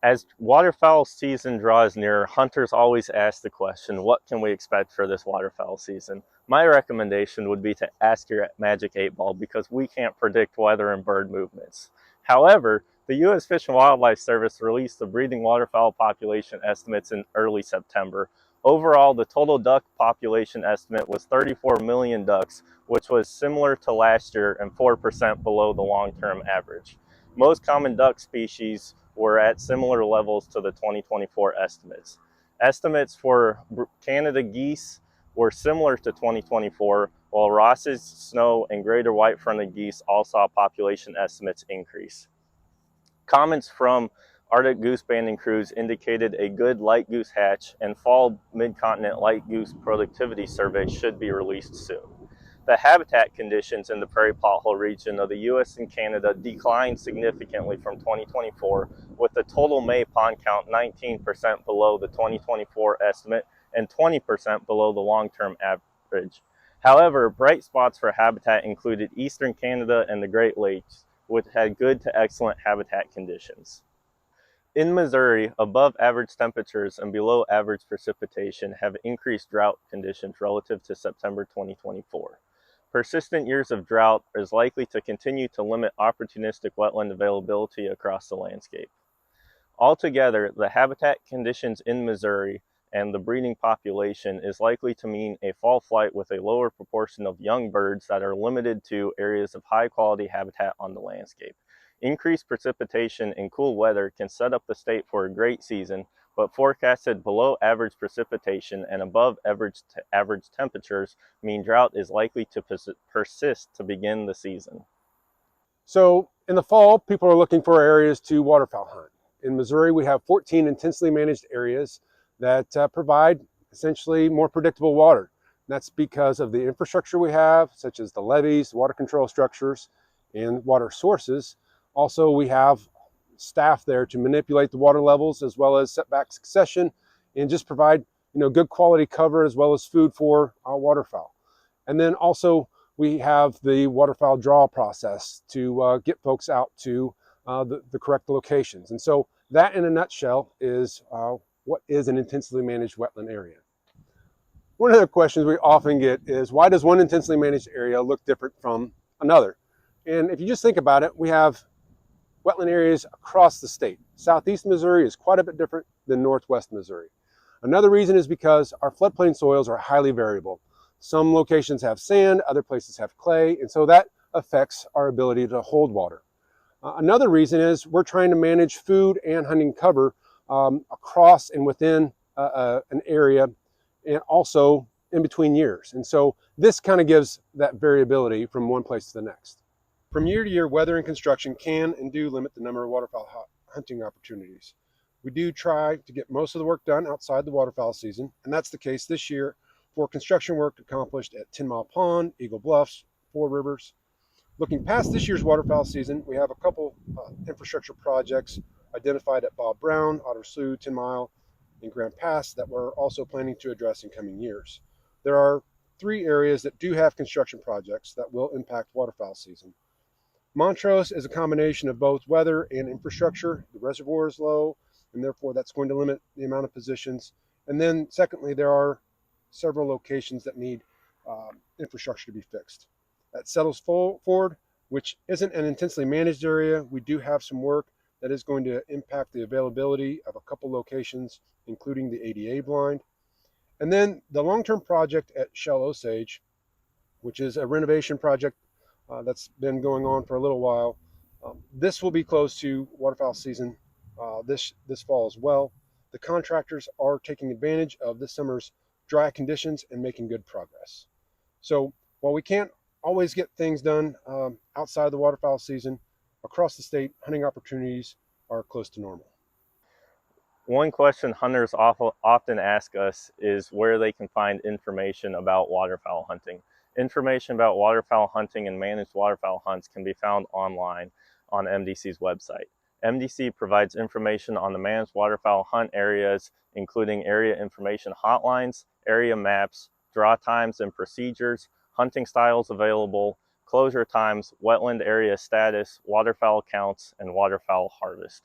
As waterfowl season draws near, hunters always ask the question, what can we expect for this waterfowl season? My recommendation would be to ask your Magic 8 Ball because we can't predict weather and bird movements. However, the U.S. Fish and Wildlife Service released the breeding waterfowl population estimates in early September. Overall, the total duck population estimate was 34 million ducks, which was similar to last year and 4% below the long-term average. Most common duck species were at similar levels to the 2024 estimates. Estimates for Canada geese were similar to 2024, while Ross's snow and greater white-fronted geese all saw population estimates increase. Comments from Arctic goose banding crews indicated a good light goose hatch, and fall mid-continent light goose productivity survey should be released soon. The habitat conditions in the prairie pothole region of the U.S. and Canada declined significantly from 2024, with the total May pond count 19% below the 2024 estimate and 20% below the long-term average. However, bright spots for habitat included eastern Canada and the Great Lakes, which had good to excellent habitat conditions. In Missouri, above average temperatures and below average precipitation have increased drought conditions relative to September 2024. Persistent years of drought is likely to continue to limit opportunistic wetland availability across the landscape. Altogether, the habitat conditions in Missouri and the breeding population is likely to mean a fall flight with a lower proportion of young birds that are limited to areas of high quality habitat on the landscape. Increased precipitation and cool weather can set up the state for a great season, but forecasted below average precipitation and above average temperatures mean drought is likely to persist to begin the season. So in the fall, people are looking for areas to waterfowl hunt. In Missouri, we have 14 intensely managed areas that provide essentially more predictable water. And that's because of the infrastructure we have, such as the levees, water control structures, and water sources. Also, we have staff there to manipulate the water levels as well as setback succession and just provide good quality cover as well as food for our waterfowl. And then also we have the waterfowl draw process to get folks out to the correct locations. And so that in a nutshell is what is an intensely managed wetland area. One of the questions we often get is, why does one intensely managed area look different from another? And if you just think about it, we have wetland areas across the state. Southeast Missouri is quite a bit different than Northwest Missouri. Another reason is because our floodplain soils are highly variable. Some locations have sand, other places have clay, and so that affects our ability to hold water. Another reason is we're trying to manage food and hunting cover across and within an area, and also in between years. And so this kind of gives that variability from one place to the next. From year to year, weather and construction can and do limit the number of waterfowl hunting opportunities. We do try to get most of the work done outside the waterfowl season, and that's the case this year for construction work accomplished at 10 Mile Pond, Eagle Bluffs, Four Rivers. Looking past this year's waterfowl season, we have a couple infrastructure projects identified at Bob Brown, Otter Slough, 10 Mile, and Grand Pass that we're also planning to address in coming years. There are 3 areas that do have construction projects that will impact waterfowl season. Montrose is a combination of both weather and infrastructure. The reservoir is low, and therefore that's going to limit the amount of positions. And then secondly, there are several locations that need infrastructure to be fixed. At Settles Ford, which isn't an intensely managed area, we do have some work that is going to impact the availability of a couple locations, including the ADA blind. And then the long-term project at Shell Osage, which is a renovation project that's been going on for a little while. This will be close to waterfowl season this fall as well. The contractors are taking advantage of this summer's dry conditions and making good progress. So while we can't always get things done outside the waterfowl season, across the state, hunting opportunities are close to normal. One question hunters often ask us is where they can find information about waterfowl hunting. Information about waterfowl hunting and managed waterfowl hunts can be found online on MDC's website. MDC provides information on the managed waterfowl hunt areas, including area information hotlines, area maps, draw times and procedures, hunting styles available, closure times, wetland area status, waterfowl counts, and waterfowl harvest.